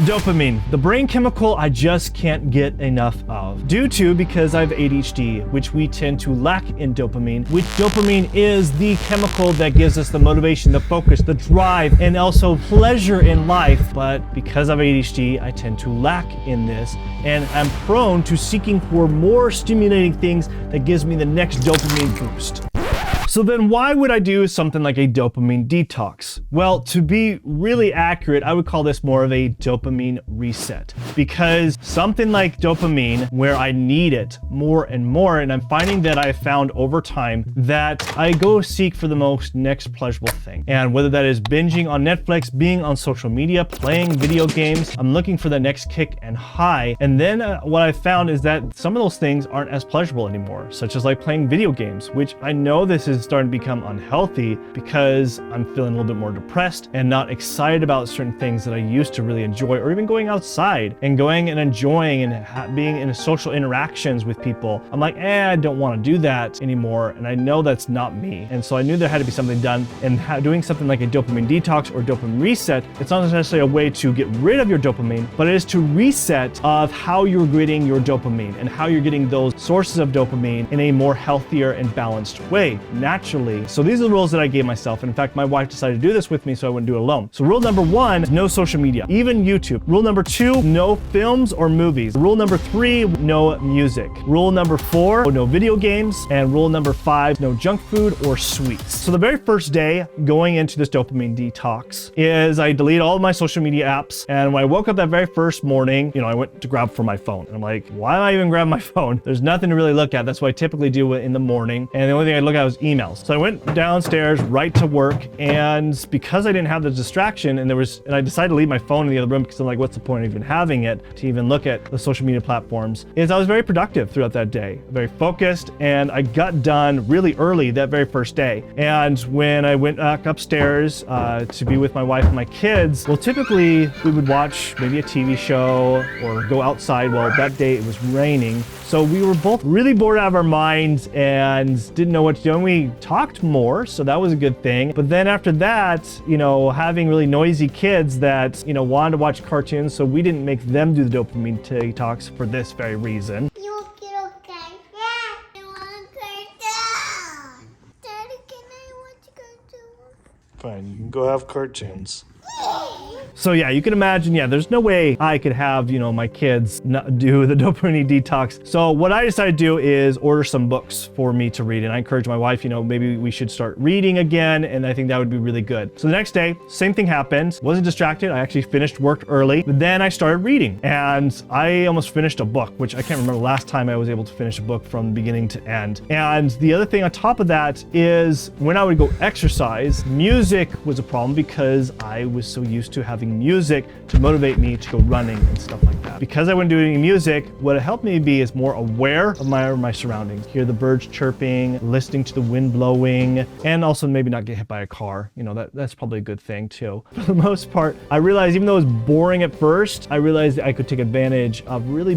Dopamine, the brain chemical I just can't get enough of. Because I have ADHD, which we tend to lack in dopamine, which dopamine is the chemical that gives us the motivation, the focus, the drive, and also pleasure in life. But because of ADHD, I tend to lack in this, and I'm prone to seeking for more stimulating things that gives me the next dopamine boost. So then why would I do something like a dopamine detox? Well, to be really accurate, I would call this more of a dopamine reset, because something like dopamine, where I need it more and more, and I'm finding that I've found over time that I go seek for the most next pleasurable thing. And whether that is binging on Netflix, being on social media, playing video games, I'm looking for the next kick and high. And then what I found is that some of those things aren't as pleasurable anymore, such as like playing video games, which I know this is starting to become unhealthy because I'm feeling a little bit more depressed and not excited about certain things that I used to really enjoy, or even going outside and going and enjoying and being in social interactions with people. I'm like, I don't want to do that anymore, and I know that's not me. And so I knew there had to be something done, and doing something like a dopamine detox or dopamine reset, it's not necessarily a way to get rid of your dopamine, but it is to reset of how you're getting your dopamine and how you're getting those sources of dopamine in a more healthier and balanced way, naturally. So these are the rules that I gave myself. And in fact, my wife decided to do this with me so I wouldn't do it alone. So rule number 1, no social media, even YouTube. Rule number 2, no films or movies. Rule number 3, no music. Rule number 4, no video games. And rule number 5, no junk food or sweets. So the very first day going into this dopamine detox is I deleted all of my social media apps. And when I woke up that very first morning, I went to grab for my phone. And I'm like, why am I even grabbing my phone? There's nothing to really look at. That's what I typically do in the morning. And the only thing I look at was emails. So I went downstairs right to work, and because I didn't have the distraction, and I decided to leave my phone in the other room because I'm like, what's the point of even having it to even look at the social media platforms, is I was very productive throughout that day, very focused, and I got done really early that very first day. And when I went back upstairs to be with my wife and my kids, well, typically we would watch maybe a TV show or go outside. Well, that day it was raining. So we were both really bored out of our minds and didn't know what to do. And we talked more, so that was a good thing. But then after that, having really noisy kids that, wanted to watch cartoons, so we didn't make them do the dopamine detox for this very reason. Fine, you can go have cartoons. So yeah, you can imagine, there's no way I could have, my kids not do the dopamine detox. So what I decided to do is order some books for me to read. And I encouraged my wife, maybe we should start reading again. And I think that would be really good. So the next day, same thing happened. Wasn't distracted. I actually finished work early, but then I started reading. And I almost finished a book, which I can't remember the last time I was able to finish a book from beginning to end. And the other thing on top of that is when I would go exercise, music was a problem because I was so used to having music to motivate me to go running and stuff like that. Because I wasn't doing music, what it helped me be is more aware of my surroundings. Hear the birds chirping, listening to the wind blowing, and also maybe not get hit by a car. That's probably a good thing too. For the most part, I realized even though it was boring at first, I realized I could take advantage of really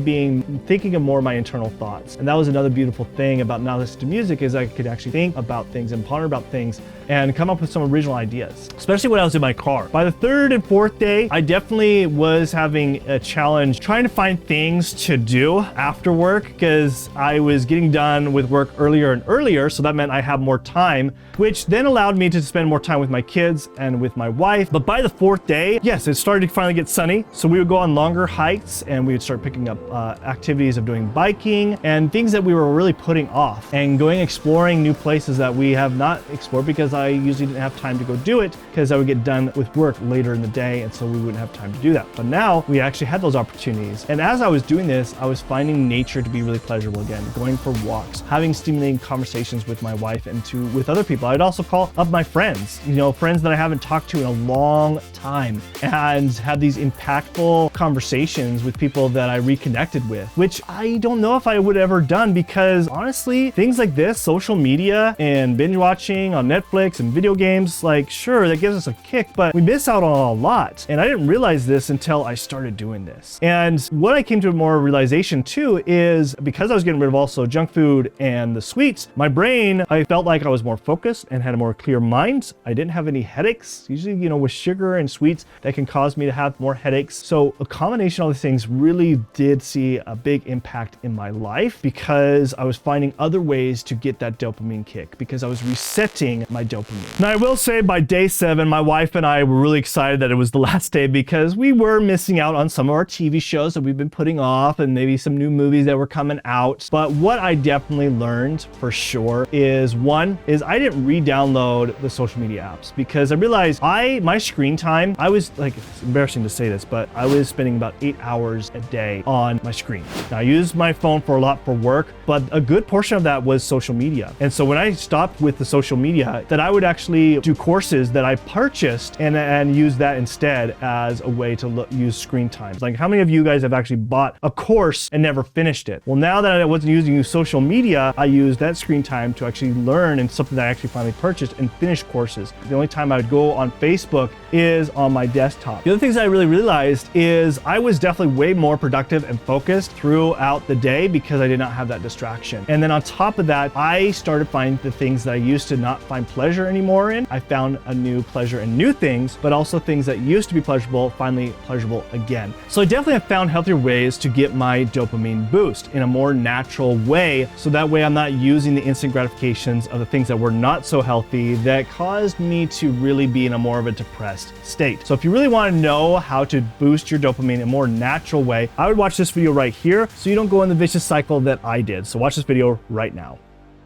thinking of more of my internal thoughts. And that was another beautiful thing about not listening to music, is I could actually think about things and ponder about things and come up with some original ideas, especially when I was in my car. By the 3rd and 4th day, I definitely was having a challenge trying to find things to do after work, because I was getting done with work earlier and earlier, so that meant I have more time, which then allowed me to spend more time with my kids and with my wife. But by the 4th day, yes, it started to finally get sunny, so we would go on longer hikes and we would start picking up activities of doing biking and things that we were really putting off, and going exploring new places that we have not explored because I usually didn't have time to go do it because I would get done with work later in the day, and so we wouldn't have time to do that. But now we actually had those opportunities. And as I was doing this, I was finding nature to be really pleasurable again, going for walks, having stimulating conversations with my wife and with other people. I'd also call up my friends, friends that I haven't talked to in a long time, and have these impactful conversations with people that I reconnected with, which I don't know if I would have ever done, because honestly, things like this, social media and binge watching on Netflix and video games, sure, that gives us a kick, but we miss out on a lot. lot. And I didn't realize this until I started doing this. And what I came to more realization too is because I was getting rid of also junk food and the sweets, my brain, I felt like I was more focused and had a more clear mind. I didn't have any headaches. Usually, with sugar and sweets, that can cause me to have more headaches. So a combination of all these things really did see a big impact in my life because I was finding other ways to get that dopamine kick because I was resetting my dopamine. Now I will say by day 7, my wife and I were really excited that it was the last day because we were missing out on some of our TV shows that we've been putting off and maybe some new movies that were coming out. But what I definitely learned for sure is I didn't re-download the social media apps because I realized my screen time, I was like, it's embarrassing to say this, but I was spending about 8 hours a day on my screen. Now I use my phone for a lot for work, but a good portion of that was social media. And so when I stopped with the social media, that I would actually do courses that I purchased and use that instead as a way to use screen time. Like how many of you guys have actually bought a course and never finished it? Well, now that I wasn't using social media, I used that screen time to actually learn and something that I actually finally purchased and finished courses. The only time I would go on Facebook is on my desktop. The other things I really realized is I was definitely way more productive and focused throughout the day because I did not have that distraction. And then on top of that, I started finding the things that I used to not find pleasure anymore in. I found a new pleasure in new things, but also things that used to be pleasurable, finally pleasurable again. So I definitely have found healthier ways to get my dopamine boost in a more natural way. So that way I'm not using the instant gratifications of the things that were not so healthy that caused me to really be in a more of a depressed state. So if you really want to know how to boost your dopamine in a more natural way, I would watch this video right here so you don't go in the vicious cycle that I did. So watch this video right now.